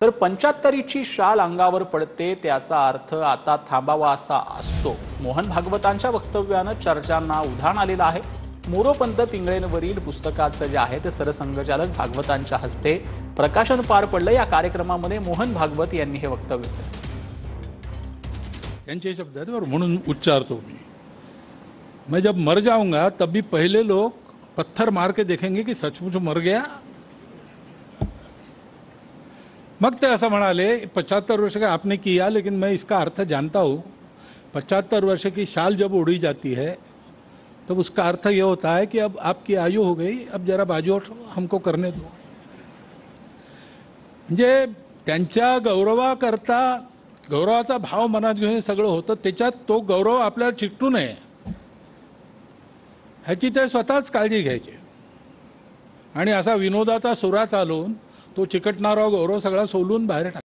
तर 75ची शाल अंगावर पडते त्याचा अर्थ आता थांबावा असा असतो। मोहन भागवतांच्या वक्तव्यानं चर्चांना उधाण आलेलं आहे। मोरोपंत पिंगळेंवरील पुस्तकाचं जे आहे ते सरसंघचालक भागवतांच्या हस्ते प्रकाशन पार पडलं। या कार्यक्रमामध्ये मोहन भागवत यांनी हे वक्तव्य केलं। यांचे शब्द आहेत और म्हणून उच्चारतो मैं जब मर जाऊंगा तब भी पहले लोग पत्थर मार के देखेंगे कि सचमुच मर गया। मग ते असं म्हणाले 75 वर्ष का आपने किया, लेकिन मैं इसका अर्थ जानता हूँ। 75 वर्ष की शाल जब उड़ी जाती है तब उसका अर्थ ये होता है कि अब आपकी आयु हो गई, अब जरा बाजू हमको करने दो। म्हणजे त्यांच्या गौरवाकरता गौरवाचा भाव मनात घेऊन सगळं होतं, त्याच्यात तो गौरव आपल्याला चिकटू नये ह्याची ते स्वतःच काळजी घ्यायची। आणि असा विनोदाचा सुरा चालवून तो चिकटणारा गौरव सगळा सोलून बाहेर टाक।